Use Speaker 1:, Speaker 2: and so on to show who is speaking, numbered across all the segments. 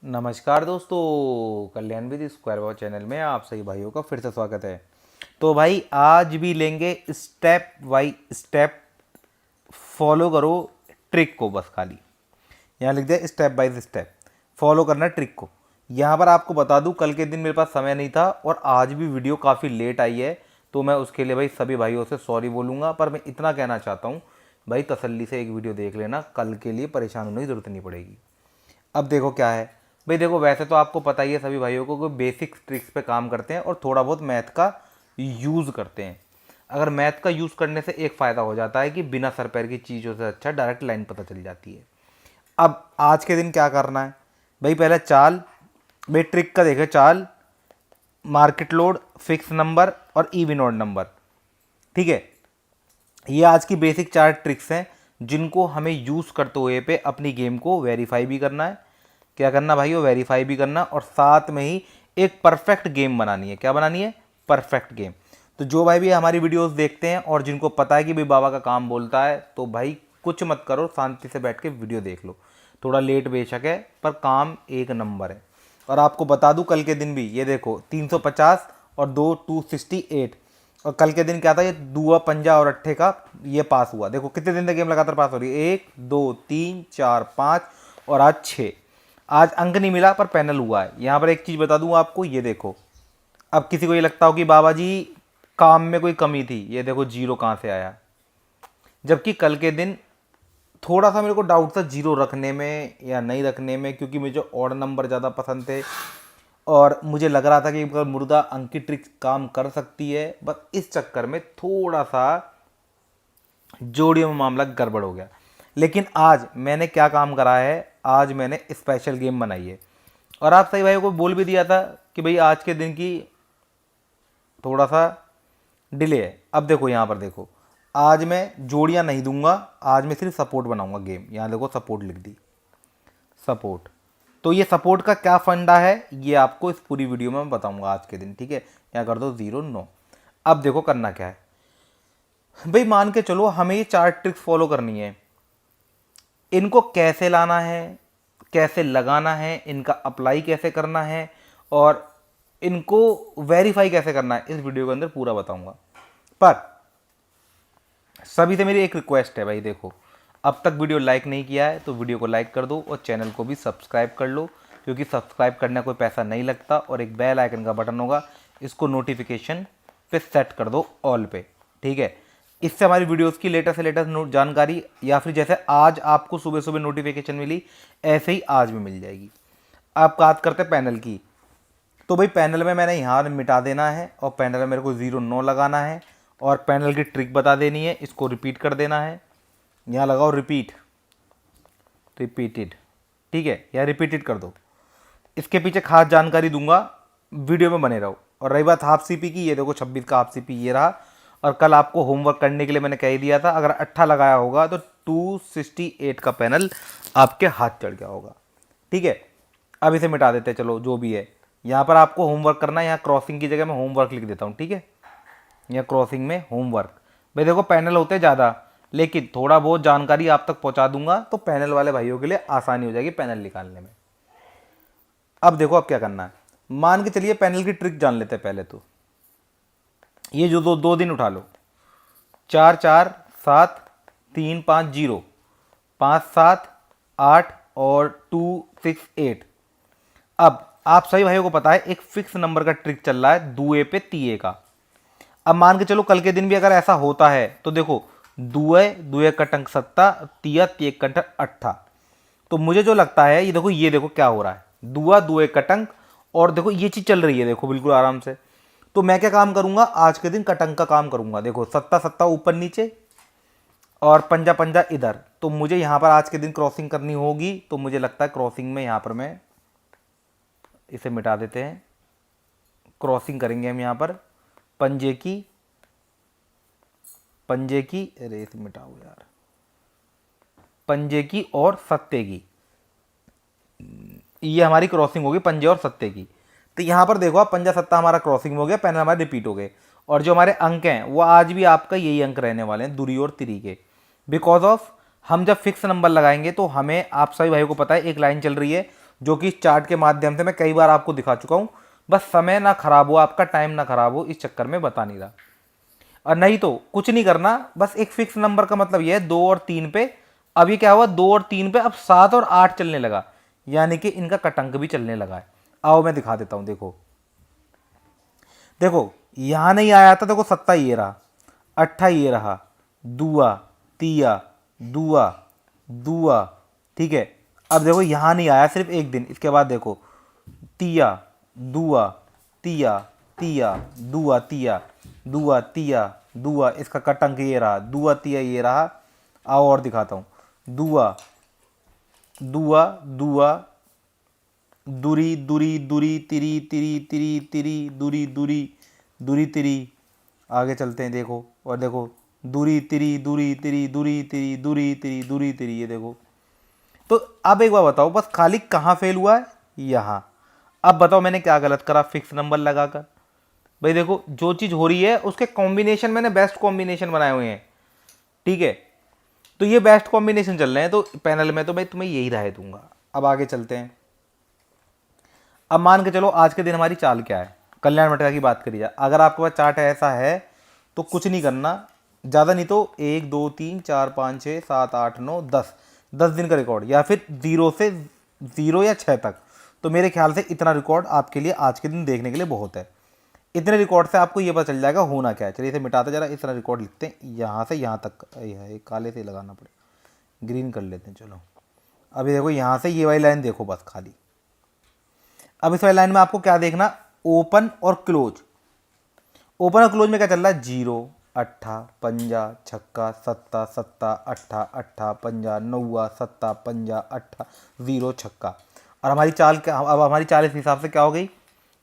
Speaker 1: नमस्कार दोस्तों, कल्याण with square boy channel में आप सभी भाइयों का फिर से स्वागत है। तो भाई आज भी लेंगे स्टेप बाई स्टेप, फॉलो करो ट्रिक को। बस खाली यहाँ लिख दिया स्टेप बाय स्टेप, फॉलो करना ट्रिक को। यहाँ पर आपको बता दूँ, कल के दिन मेरे पास समय नहीं था और आज भी वीडियो काफ़ी लेट आई है, तो मैं उसके लिए भाई सभी भाइयों से सॉरी बोलूँगा। पर मैं इतना कहना चाहता हूँ भाई, तसल्ली से एक वीडियो देख लेना, कल के लिए परेशान होने की ज़रूरत नहीं पड़ेगी। अब देखो क्या है भाई, देखो वैसे तो आपको पता ही है सभी भाइयों को कि बेसिक ट्रिक्स पे काम करते हैं और थोड़ा बहुत मैथ का यूज़ करते हैं। अगर मैथ का यूज़ करने से एक फ़ायदा हो जाता है कि बिना सर पैर की चीज़ों से अच्छा डायरेक्ट लाइन पता चल जाती है। अब आज के दिन क्या करना है भाई, पहले चाल, भाई ट्रिक का देखे, चाल, मार्केट लोड, फिक्स नंबर और इवन ऑड नंबर। ठीक है, ये आज की बेसिक 4 ट्रिक्स हैं जिनको हमें यूज़ करते हुए पे अपनी गेम को वेरीफाई भी करना है। क्या करना भाई, वो वेरीफाई भी करना और साथ में ही एक परफेक्ट गेम बनानी है। क्या बनानी है? Perfect game. तो जो भाई भी हमारी वीडियोस देखते हैं और जिनको पता है कि भाई बाबा का काम बोलता है, तो भाई कुछ मत करो, शांति से बैठ के वीडियो देख लो। थोड़ा लेट बेशक है पर काम एक नंबर है। और आपको बता दूं, कल के दिन भी ये देखो 350 और 268, और कल के दिन क्या था, ये दुआ पंजा और अट्ठे का ये पास हुआ। देखो कितने दिन तक गेम लगातार पास हो रही है, 1 2 3 4 5 और आज 6। आज अंक नहीं मिला पर पैनल हुआ है। यहाँ पर एक चीज़ बता दूँ आपको, ये देखो, अब किसी को ये लगता हो कि बाबा जी काम में कोई कमी थी, ये देखो जीरो कहाँ से आया। जबकि कल के दिन थोड़ा सा मेरे को डाउट था जीरो रखने में या नहीं रखने में, क्योंकि मुझे ऑड नंबर ज़्यादा पसंद थे और मुझे लग रहा था कि अगर मुर्दा अंक की ट्रिक काम कर सकती है, बस इस चक्कर में थोड़ा सा जोड़ियों में मामला गड़बड़ हो गया। लेकिन आज मैंने क्या काम करा है, आज मैंने स्पेशल गेम बनाई है और आप सही भाइयों को बोल भी दिया था कि भाई आज के दिन की थोड़ा सा डिले है। अब देखो यहाँ पर देखो, आज मैं जोड़ियाँ नहीं दूंगा, आज मैं सिर्फ सपोर्ट बनाऊंगा गेम। यहाँ देखो सपोर्ट लिख दी, सपोर्ट। तो ये सपोर्ट का क्या फंडा है ये आपको इस पूरी वीडियो में मैं बताऊंगा आज के दिन। ठीक है, यहाँ कर दो 0 9। अब देखो करना क्या है भाई, मान के चलो हमें ये 4 ट्रिक्स फॉलो करनी है। इनको कैसे लाना है, कैसे लगाना है, इनका अप्लाई कैसे करना है और इनको वेरीफाई कैसे करना है, इस वीडियो के अंदर पूरा बताऊंगा। पर सभी से मेरी एक रिक्वेस्ट है भाई, देखो अब तक वीडियो लाइक नहीं किया है तो वीडियो को लाइक कर दो और चैनल को भी सब्सक्राइब कर लो, क्योंकि सब्सक्राइब करने कोई पैसा नहीं लगता। और एक बेल आइकन का बटन होगा, इसको नोटिफिकेशन पे सेट कर दो ऑल पे। ठीक है, इससे हमारी वीडियोस की लेटेस्ट से लेटेस्ट जानकारी, या फिर जैसे आज आपको सुबह सुबह नोटिफिकेशन मिली, ऐसे ही आज भी मिल जाएगी। आप बात करते पैनल की, तो भाई पैनल में मैंने यहाँ मिटा देना है और पैनल में मेरे को 0 9 लगाना है और पैनल की ट्रिक बता देनी है, इसको रिपीट कर देना है। यहाँ लगाओ रिपीट, रिपीटेड। ठीक है, या रिपीटेड कर दो। इसके पीछे खास जानकारी दूंगा, वीडियो में बने रहो। और रही बात हाफ सीपी की, ये देखो 26 का हाफ सीपी ये रहा। और कल आपको होमवर्क करने के लिए मैंने कह ही दिया था, अगर 8 लगाया होगा तो 268 का पैनल आपके हाथ चढ़ गया होगा। ठीक है, अब इसे मिटा देते हैं, चलो जो भी है। यहाँ पर आपको होमवर्क करना है, यहाँ क्रॉसिंग की जगह मैं होमवर्क लिख देता हूँ। ठीक है, यहाँ क्रॉसिंग में होमवर्क। भाई देखो पैनल होते हैं ज़्यादा, लेकिन थोड़ा बहुत जानकारी आप तक पहुँचा दूंगा तो पैनल वाले भाइयों के लिए आसानी हो जाएगी पैनल निकालने में। अब देखो अब क्या करना है, मान के चलिए पैनल की ट्रिक जान लेते हैं पहले तो। ये जो दो दिन उठा लो, 4 4 7 3 5 0 5 7 8 और 2 6 8। अब आप सभी भाइयों को पता है एक फिक्स नंबर का ट्रिक चल रहा है दुए पे तिये का। अब मान के चलो कल के दिन भी अगर ऐसा होता है तो देखो, दुए दुए कटंक 7 तिया तिये कटंक 8। तो मुझे जो लगता है, ये देखो क्या हो रहा है, दुआ दुए कटंक, और देखो ये चीज चल रही है, देखो बिल्कुल आराम से। तो मैं क्या काम करूंगा आज के दिन, कटंक का काम करूंगा। देखो 7 7 ऊपर नीचे और पंजा पंजा इधर। तो मुझे यहां पर आज के दिन क्रॉसिंग करनी होगी, तो मुझे लगता है क्रॉसिंग में यहां पर मैं इसे मिटा देते हैं। क्रॉसिंग करेंगे हम यहां पर पंजे की, अरे इसे मिटाओ यार, पंजे की और सत्ते की, ये हमारी क्रॉसिंग होगी पंजे और सत्ते की। तो यहाँ पर देखो आप, पंजा सत्ता हमारा क्रॉसिंग हो गया, पैनल हमारे रिपीट हो गए। और जो हमारे अंक हैं वो आज भी आपका यही अंक रहने वाले हैं, दूरी और तिरी के। बिकॉज ऑफ हम जब फिक्स नंबर लगाएंगे तो हमें, आप सभी भाइयों को पता है, एक लाइन चल रही है जो कि इस चार्ट के माध्यम से मैं कई बार आपको दिखा चुका हूँ। बस समय ना खराब हो, आपका टाइम ना खराब हो, इस चक्कर में बता नहीं रहा। और नहीं तो कुछ नहीं करना, बस एक फिक्स नंबर का मतलब यह है 2 और 3 पे। अब ये क्या हुआ, 2 और 3 पे अब 7 और 8 चलने लगा, यानी कि इनका कटंक भी चलने लगा है। आओ मैं दिखा देता हूं। देखो देखो यहां नहीं आया था, देखो सत्ता ये रहा, अट्ठा ये रहा, दुआ, तिया, दुआ, दुआ, ठीक है। अब देखो यहां नहीं आया सिर्फ एक दिन, इसके बाद देखो तिया, दुआ, तिया, तिया, दुआ, तिया, दुआ, तिया, दुआ, इसका कटंक ये रहा, दुआ तिया ये रहा। आओ और दिखाता हूँ। दुआ, दुआ, दुआ, दुरी, दुरी, दुरी, तिरी, तिरी, तिरी, तिरी, दुरी, दुरी, दुरी, तिरी। आगे चलते हैं, देखो और देखो दुरी, तिरी, दुरी, तिरी, दुरी, तिरी, दुरी, तिरी, दुरी, तिरी, ये देखो। तो अब एक बार बताओ, बस खाली कहाँ फेल हुआ है, यहाँ। अब बताओ मैंने क्या गलत करा फिक्स नंबर लगाकर। भाई देखो जो चीज़ हो रही है उसके कॉम्बिनेशन मैंने बेस्ट कॉम्बिनेशन बनाए हुए हैं, ठीक है। तो ये बेस्ट कॉम्बिनेशन चल रहे हैं, तो पैनल में तो मैं तुम्हें यही राय दूंगा। अब आगे चलते हैं। अब मान के चलो आज के दिन हमारी चाल क्या है, कल्याण मटका की बात करी जाए। अगर आपके पास चार्ट ऐसा है तो कुछ नहीं करना, ज़्यादा नहीं तो 1 2 3 4 5 6 7 8 9 10 दिन का रिकॉर्ड, या फिर 0 से 0 या 6 तक। तो मेरे ख्याल से इतना रिकॉर्ड आपके लिए आज के दिन देखने के लिए बहुत है। इतने रिकॉर्ड से आपको ये पता चल जाएगा होना क्या है। चलिए इसे मिटाते जरा, इतना रिकॉर्ड लिखते हैं यहाँ से यहाँ तक। ये काले से लगाना पड़े, ग्रीन कर लेते हैं। चलो अभी देखो यहाँ से ये वाली लाइन देखो बस खाली। अब इस वाली लाइन में आपको क्या देखना, ओपन और क्लोज। ओपन और क्लोज में क्या चल रहा है, 0 अट्ठा पंजा छक्का सत्ता सत्ता अट्ठा अट्ठा पंजा नौवा सत्ता पंजा अट्ठा 0 छक्का। और हमारी चाल क्या, अब हमारी चाल इस हिसाब से क्या हो गई,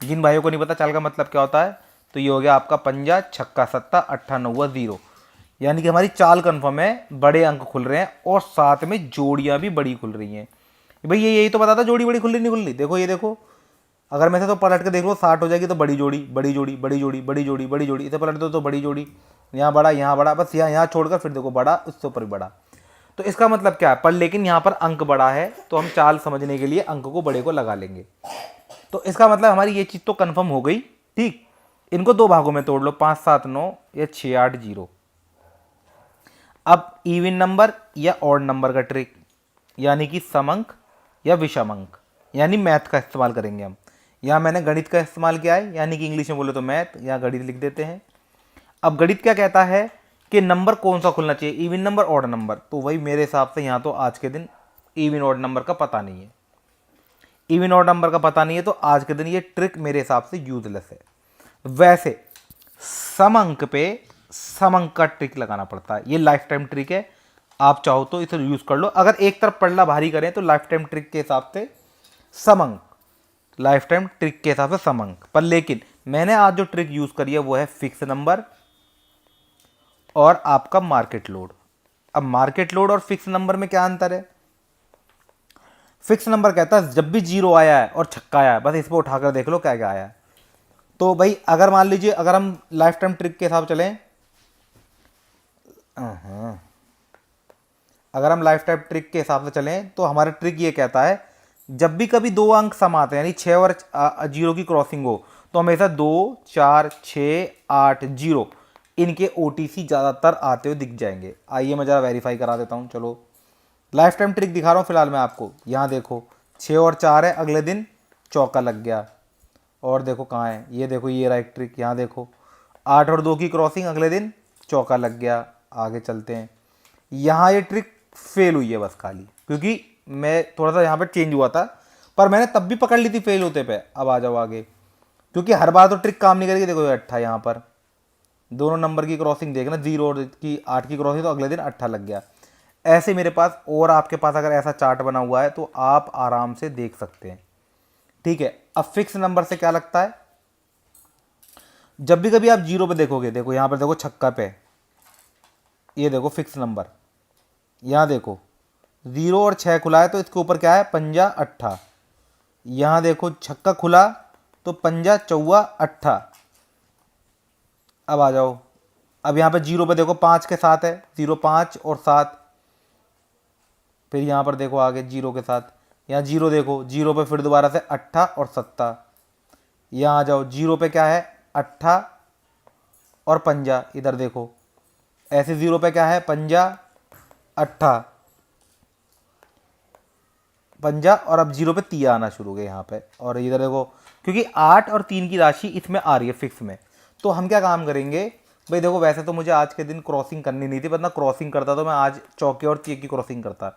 Speaker 1: जिन भाइयों को नहीं पता चाल का मतलब क्या होता है, तो ये हो गया आपका पंजा छक्का सत्ता अट्ठा नौवा 0। यानी कि हमारी चाल कन्फर्म है, बड़े अंक खुल रहे हैं और साथ में जोड़ियां भी बड़ी खुल रही हैं। भाई ये यही तो बताता जोड़ी बड़ी खुल रही नहीं खुल रही। देखो ये देखो, अगर मैं से तो पलट के देख लो 60 हो जाएगी तो बड़ी जोड़ी बड़ी जोड़ी बड़ी जोड़ी बड़ी जोड़ी बड़ी जोड़ी, इसे पलट दो तो बड़ी जोड़ी, यहाँ बड़ा यहाँ बड़ा, बस यहाँ छोड़कर फिर देखो बड़ा, उससे ऊपर भी बड़ा। तो इसका मतलब क्या है, पर लेकिन यहाँ पर अंक बड़ा है तो हम चाल समझने के लिए अंक को बड़े को लगा लेंगे। तो इसका मतलब हमारी ये चीज़ तो कन्फर्म हो गई, ठीक। इनको दो भागों में तोड़ लो, 5 7 9 या 6 8 0। अब इवन नंबर या ऑड नंबर का ट्रिक, यानी कि सम अंक या विषम अंक, यानी मैथ का इस्तेमाल करेंगे हम। यहाँ मैंने गणित का इस्तेमाल किया है, यानी कि इंग्लिश में बोले तो मैथ, यहाँ गणित लिख देते हैं। अब गणित क्या कहता है कि नंबर कौन सा खुलना चाहिए, इवन नंबर ऑड नंबर। तो वही मेरे हिसाब से यहाँ तो आज के दिन इवन ऑड नंबर का पता नहीं है, इवन ऑड नंबर का पता नहीं है, तो आज के दिन ये ट्रिक मेरे हिसाब से यूजलेस है। वैसे सम अंक पे सम अंक का ट्रिक लगाना पड़ता है, ये लाइफ टाइम ट्रिक है। आप चाहो तो इसे यूज कर लो। अगर एक तरफ पढ़ना भारी करें तो लाइफ टाइम ट्रिक के हिसाब से सम अंक, लाइफ टाइम ट्रिक के हिसाब से सम अंक। पर लेकिन मैंने आज जो ट्रिक यूज करी है वो है फिक्स नंबर और आपका मार्केट लोड। अब मार्केट लोड और फिक्स नंबर में क्या अंतर है, फिक्स नंबर कहता है जब भी 0 आया है और छक्का आया है, बस इस पर उठाकर देख लो क्या क्या आया है। तो भाई अगर मान लीजिए अगर हम लाइफ टाइम ट्रिक के हिसाब चलें, अगर हम लाइफ टाइम ट्रिक के हिसाब से चलें तो हमारा ट्रिक ये कहता है जब भी कभी दो अंक सम आते हैं, यानी 6 और 0 की क्रॉसिंग हो, तो हमेशा 2 4 6 8 0 इनके OTC ज़्यादातर आते हुए दिख जाएंगे। आइए मैं ज़रा वेरीफाई करा देता हूँ। चलो लाइफ टाइम ट्रिक दिखा रहा हूँ फिलहाल मैं आपको। यहाँ देखो 6 और 4 है, अगले दिन चौका लग गया। और देखो कहाँ है, ये देखो ये रहा एक ट्रिक। यहाँ देखो 8 और 2 की क्रॉसिंग, अगले दिन चौका लग गया। आगे चलते हैं, यहाँ ये ट्रिक फेल हुई है बस खाली, क्योंकि मैं थोड़ा सा यहाँ पर चेंज हुआ था, पर मैंने तब भी पकड़ ली थी फेल होते पे। अब आ जाओ आगे, क्योंकि हर बार तो ट्रिक काम नहीं करेगी। देखो 8 यहाँ पर दोनों नंबर की क्रॉसिंग देखना, 0 और की 8 की क्रॉसिंग, तो अगले दिन 8 लग गया। ऐसे मेरे पास और आपके पास अगर ऐसा चार्ट बना हुआ है तो आप आराम से देख सकते हैं, ठीक है। अब फिक्स नंबर से क्या लगता है, जब भी कभी आप 0 पे देखोगे, देखो यहाँ पर देखो छक्का पे, ये देखो फिक्स नंबर, यहाँ देखो 0 और 6 खुला है तो इसके ऊपर क्या है, पंजा अट्ठा। यहाँ देखो छक्का खुला तो पंजा चौवा अट्ठा। अब आ जाओ, अब यहाँ पे 0 पे देखो 5 के साथ है, 0 5 और 7। फिर यहाँ पर देखो आगे 0 के साथ, यहाँ जीरो देखो, जीरो पे फिर दोबारा से अट्ठा और सत्ता, यहाँ आ जाओ, जीरो पे क्या है अट्ठा और पंजा, इधर देखो ऐसे जीरो पे क्या है पंजा अट्ठा पंजा, और अब जीरो पे तिया आना शुरू हो गया यहाँ पे, और इधर देखो क्योंकि 8 और 3 की राशि इसमें आ रही है फिक्स में, तो हम क्या काम करेंगे भाई, देखो वैसे तो मुझे आज के दिन क्रॉसिंग करनी नहीं थी, वरना क्रॉसिंग करता तो मैं आज चौके और तिये की क्रॉसिंग करता,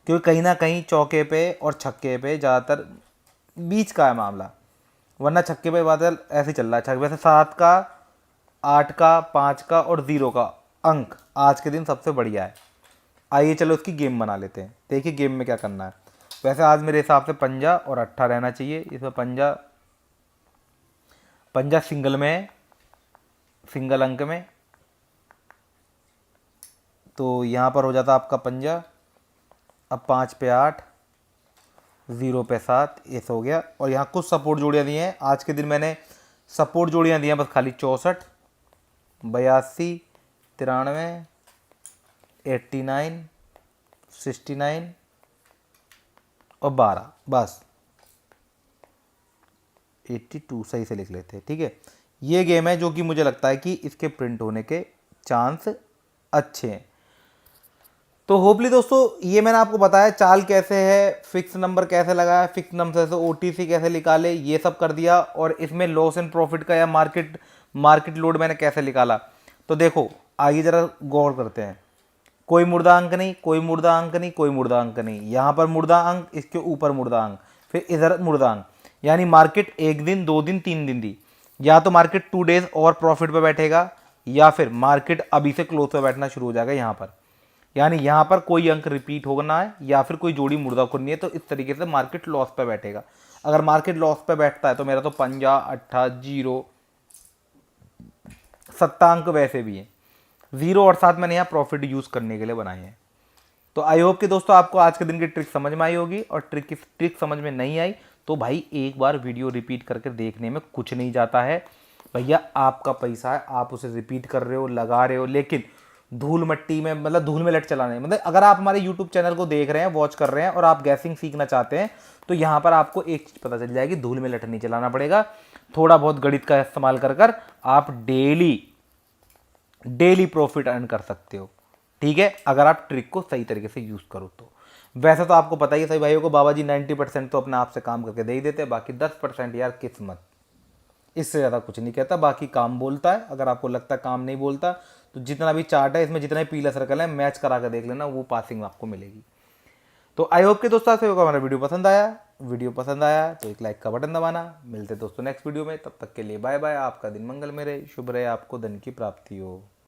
Speaker 1: क्योंकि कहीं ना कहीं चौके पे और छक्के पे ज़्यादातर बीच का है मामला, वरना छक्के पे बादल ऐसे ही चल रहा है। छक्के वैसे 7 का 8 का 5 का और 0 का अंक आज के दिन सबसे बढ़िया है। आइए चलो उसकी गेम बना लेते हैं, देखिए गेम में क्या करना है। वैसे आज मेरे हिसाब से पंजा और अट्ठा रहना चाहिए, इसमें पंजा पंजा सिंगल में है, सिंगल अंक में, तो यहाँ पर हो जाता आपका पंजा, अब 5 पे 8, 0 पे 7, ऐसा हो गया। और यहाँ कुछ सपोर्ट जोड़ियाँ दी हैं आज के दिन, मैंने सपोर्ट जोड़ियाँ दी हैं बस खाली 64, 82, 93, 89, 69 और 12, बस 82 सही से लिख लेते हैं, ठीक है। ये गेम है जो कि मुझे लगता है कि इसके प्रिंट होने के चांस अच्छे हैं। तो होपली दोस्तों ये मैंने आपको बताया चाल कैसे है, फिक्स नंबर कैसे लगाया, फिक्स नंबर से ओटीसी कैसे निकाले, ये सब कर दिया, और इसमें लॉस एंड प्रॉफिट का या मार्केट लोड मैंने कैसे निकाला। तो देखो आइए जरा गौर करते हैं, कोई मुर्दा अंक नहीं, कोई मुर्दा अंक नहीं, कोई मुर्दा अंक नहीं, यहाँ पर मुर्दा अंक, इसके ऊपर मुर्दा अंक, फिर इधर मुर्दा अंक, यानी मार्केट 1 दिन 2 दिन 3 दिन दी, या तो मार्केट 2 डेज और प्रॉफिट पे बैठेगा, या फिर मार्केट अभी से क्लोज पे बैठना शुरू हो जाएगा यहाँ पर, यानी यहाँ पर कोई अंक रिपीट होना है या फिर कोई जोड़ी मुर्दा खुलनी है, तो इस तरीके से मार्केट लॉस पे बैठेगा। अगर मार्केट लॉस पे बैठता है तो मेरा तो पंजा अट्ठा 0 सत्ता अंक वैसे भी है, 0 और 7 मैंने यहाँ प्रॉफिट यूज करने के लिए बनाए हैं। तो आई होप कि दोस्तों आपको आज के दिन की ट्रिक समझ में आई होगी, और ट्रिक समझ में नहीं आई तो भाई एक बार वीडियो रिपीट करके देखने में कुछ नहीं जाता है। भैया आपका पैसा है, आप उसे रिपीट कर रहे हो, लगा रहे हो, लेकिन धूल मट्टी में, मतलब धूल में लट चलाने, मतलब अगर आप हमारे यूट्यूब चैनल को देख रहे हैं, वॉच कर रहे हैं और आप गैसिंग सीखना चाहते हैं, तो यहाँ पर आपको एक चीज़ पता चल जाएगी, धूल में लट नहीं चलाना पड़ेगा। थोड़ा बहुत गणित का इस्तेमाल कर आप डेली प्रॉफिट अर्न कर सकते हो, ठीक है, अगर आप ट्रिक को सही तरीके से यूज़ करो तो। वैसे तो आपको पता ही है सही भाइयों को, बाबा जी 90% तो अपने आप से काम करके दे ही देते हैं, बाकी 10% यार किस्मत, इससे ज़्यादा कुछ नहीं कहता। बाकी काम बोलता है, अगर आपको लगता है काम नहीं बोलता तो जितना भी चार्ट है इसमें जितना भी पीला सर्कल है मैच करा कर देख लेना, वो पासिंग आपको मिलेगी। तो आई होप कि दोस्तों आपको हमारा वीडियो पसंद आया तो एक लाइक का बटन दबाना। मिलते दोस्तों नेक्स्ट वीडियो में, तब तक के लिए बाय बाय। आपका दिन मंगल में रहे, शुभ रहे, आपको धन की प्राप्ति हो।